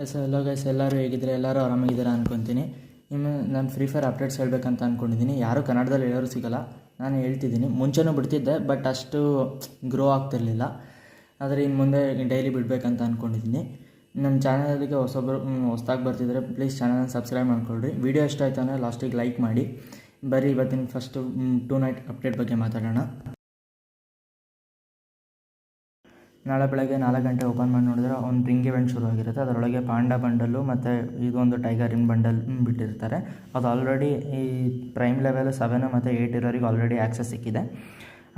ಎಲ್ಲೋ guys, ಎಲ್ಲರೂ ಹೇಗಿದ್ದಾರೆ? ಎಲ್ಲರೂ ಆರಾಮಾಗಿದ್ದೀರಾ ಅಂದ್ಕೊತೀನಿ. ನಾನು ಫ್ರೀ ಫೈರ್ ಅಪ್ಡೇಟ್ಸ್ ಹೇಳಬೇಕಂತ ಅಂದ್ಕೊಂಡಿದ್ದೀನಿ. ಯಾರೂ ಕನ್ನಡದಲ್ಲಿ ಹೇಳೋರು ಸಿಗೋಲ್ಲ, ನಾನು ಹೇಳ್ತಿದ್ದೀನಿ. ಮುಂಚೆನೂ ಬಿಡ್ತಿದ್ದೆ, ಬಟ್ ಅಷ್ಟು ಗ್ರೋ ಆಗ್ತಿರಲಿಲ್ಲ. ಆದರೆ ಇನ್ನು ಮುಂದೆ ಡೈಲಿ ಬಿಡಬೇಕಂತ ಅಂದ್ಕೊಂಡಿದ್ದೀನಿ. ನನ್ನ ಚಾನಲ್ಗೆ ಹೊಸದಾಗಿ ಬರ್ತಿದ್ರೆ ಪ್ಲೀಸ್ ಚಾನಲ್ನ ಸಬ್ಸ್ಕ್ರೈಬ್ ಮಾಡ್ಕೊಳ್ರಿ. ವೀಡಿಯೋ ಇಷ್ಟ ಆಯಿತು ಅಂದರೆ ಲಾಸ್ಟಿಗೆ ಲೈಕ್ ಮಾಡಿ. ಬರೀ ಇವತ್ತಿನ ಫಸ್ಟು 2 ನೈಟ್ ಅಪ್ಡೇಟ್ ಬಗ್ಗೆ ಮಾತಾಡೋಣ. ನಾಳೆ ಬೆಳಗ್ಗೆ 4 ಗಂಟೆ ಓಪನ್ ಮಾಡಿ ನೋಡಿದ್ರೆ ಒಂದು ರಿಂಗ್ ಇವೆಂಟ್ ಶುರು ಆಗಿರುತ್ತೆ. ಅದರೊಳಗೆ ಪಾಂಡಾ ಬಂಡಲ್ಲು ಮತ್ತು ಇದೊಂದು ಟೈಗರ್ ಇನ್ ಬಂಡಲ್ ಬಿಟ್ಟಿರ್ತಾರೆ. ಅದು ಆಲ್ರೆಡಿ ಈ ಪ್ರೈಮ್ ಲೆವೆಲ್ 7 ಮತ್ತು 8 ಇರೋರಿಗೆ ಆಲ್ರೆಡಿ ಆ್ಯಕ್ಸಸ್ ಸಿಕ್ಕಿದೆ.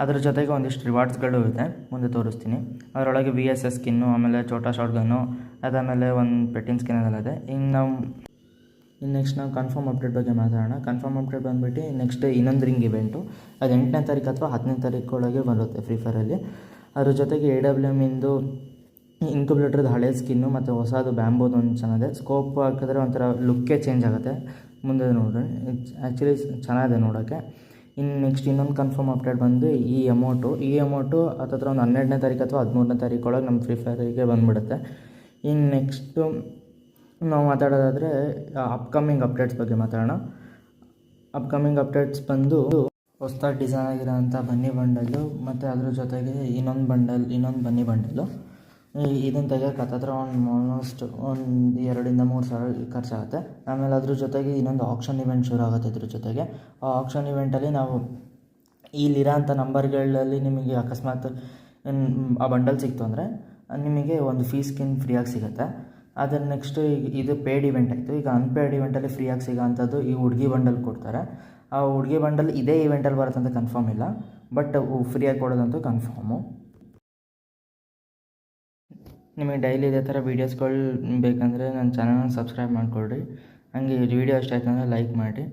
ಅದ್ರ ಜೊತೆಗೆ ಒಂದಿಷ್ಟು ರಿವಾರ್ಡ್ಸ್ಗಳು ಇದೆ, ಮುಂದೆ ತೋರಿಸ್ತೀನಿ. ಅದರೊಳಗೆ VSS ಸ್ಕಿನ್ನು, ಆಮೇಲೆ ಛೋಟಾ ಶಾರ್ಟ್ ಗನ್ನು, ಅದಾದಮೇಲೆ ಒಂದು ಪೆಟ್ಟಿನ ಸ್ಕಿನ್ ಅದೆಲ್ಲ ಇದೆ. ಇನ್ನು ನೆಕ್ಸ್ಟ್ ನಾವು ಕನ್ಫರ್ಮ್ ಅಪ್ಡೇಟ್ ಬಗ್ಗೆ ಮಾತಾಡೋಣ. ಕನ್ಫರ್ಮ್ ಅಪ್ಡೇಟ್ ಬಂದುಬಿಟ್ಟು ನೆಕ್ಸ್ಟ್ ಇನ್ನೊಂದು ರಿಂಗ್ ಇವೆಂಟು ಅದು 8ನೇ ತಾರೀಕು ಅಥವಾ 10ನೇ ತಾರೀಕು ಒಳಗೆ ಬರುತ್ತೆ ಫ್ರೀ ಫೈರಲ್ಲಿ. ಅದ್ರ ಜೊತೆಗೆ AWM ಇಂದು ಇನ್ಕ್ಯುಬೇಟರ್ದು ಹಳೆ ಸ್ಕಿನ್ನು ಮತ್ತು ಹೊಸದು ಬ್ಯಾಂಬೋದು ಒಂದು ಚೆನ್ನಾಗಿದೆ. ಸ್ಕೋಪ್ ಹಾಕಿದ್ರೆ ಒಂಥರ ಲುಕ್ಕೇ ಚೇಂಜ್ ಆಗುತ್ತೆ. ಮುಂದೆ ನೋಡ್ರಿ, ಆ್ಯಕ್ಚುಲಿ ಚೆನ್ನಾಗಿದೆ ನೋಡೋಕ್ಕೆ. ಇನ್ನು ನೆಕ್ಸ್ಟ್ ಇನ್ನೊಂದು ಕನ್ಫರ್ಮ್ ಅಪ್ಡೇಟ್ ಬಂದು ಈ ಅಮೌಂಟು ಹತ್ತತ್ರ ಒಂದು 12ನೇ ತಾರೀಕು ಅಥವಾ 13ನೇ ತಾರೀಕು ಒಳಗೆ ನಮ್ಮ ಫ್ರೀ ಫೈರಿಗೆ ಬಂದುಬಿಡುತ್ತೆ. ಇನ್ನು ನೆಕ್ಸ್ಟು ನಾವು ಮಾತಾಡೋದಾದರೆ ಅಪ್ಕಮಿಂಗ್ ಅಪ್ಡೇಟ್ಸ್ ಬಗ್ಗೆ ಮಾತಾಡೋಣ. ಅಪ್ಕಮಿಂಗ್ ಅಪ್ಡೇಟ್ಸ್ ಬಂದು ಹೊಸದಾಗಿ ಡಿಸೈನ್ ಆಗಿರೋಂಥ ಬನ್ನಿ ಬಂಡಲ್ಲು ಮತ್ತು ಅದ್ರ ಜೊತೆಗೆ ಇನ್ನೊಂದು ಬನ್ನಿ ಬಂಡಲ್ಲು. ಇದನ್ನು ತೆಗಿಯೋಕೆ ಹತ್ತತ್ರ ಆಲ್ಮೋಸ್ಟ್ ಒಂದು 2-3 ಸಾವಿರ ಖರ್ಚಾಗುತ್ತೆ. ಆಮೇಲೆ ಅದ್ರ ಜೊತೆಗೆ ಇನ್ನೊಂದು ಆಕ್ಷನ್ ಇವೆಂಟ್ ಶುರು ಆಗುತ್ತೆ. ಇದ್ರ ಜೊತೆಗೆ ಆ ಆಕ್ಷನ್ ಇವೆಂಟಲ್ಲಿ ನಾವು ಇಲ್ಲಿರೋಂಥ ನಂಬರ್ಗಳಲ್ಲಿ ನಿಮಗೆ ಅಕಸ್ಮಾತ್ ಆ ಬಂಡಲ್ ಸಿಕ್ತು ಅಂದರೆ ನಿಮಗೆ ಒಂದು ಸ್ಕಿನ್ ಫ್ರೀಯಾಗಿ ಸಿಗುತ್ತೆ. ಅದನ್ನು ನೆಕ್ಸ್ಟು ಇದು ಪೇಯ್ಡ್ ಇವೆಂಟ್ ಆಯಿತು. ಈಗ ಅನ್ಪೇಯ್ಡ್ ಇವೆಂಟಲ್ಲಿ ಫ್ರೀಯಾಗಿ ಸಿಗೋಂಥದ್ದು ಈ ಹುಡುಗಿ ಬಂಡಲ್ ಕೊಡ್ತಾರೆ. ಆ ಹುಡುಗಿ ಬಂಡಲ್ ಇದೇ ಇವೆಂಟಲ್ಲಿ ಬರುತ್ತಂತ ಕನ್ಫರ್ಮ್ ಇಲ್ಲ, ಬಟ್ ಫ್ರೀಯಾಗಿ ಕೊಡೋದಂತೂ ಕನ್ಫರ್ಮು. ನಿಮಗೆ ಡೈಲಿ ಇದೇ ಥರ ವೀಡಿಯೋಸ್ಗಳು ಬೇಕಂದರೆ ನನ್ನ ಚಾನಲ್ನ ಸಬ್ಸ್ಕ್ರೈಬ್ ಮಾಡಿಕೊಡ್ರಿ. ಹಾಗೆ ವೀಡಿಯೋ ಇಷ್ಟ ಆಯ್ತು ಅಂದರೆ ಲೈಕ್ ಮಾಡಿ.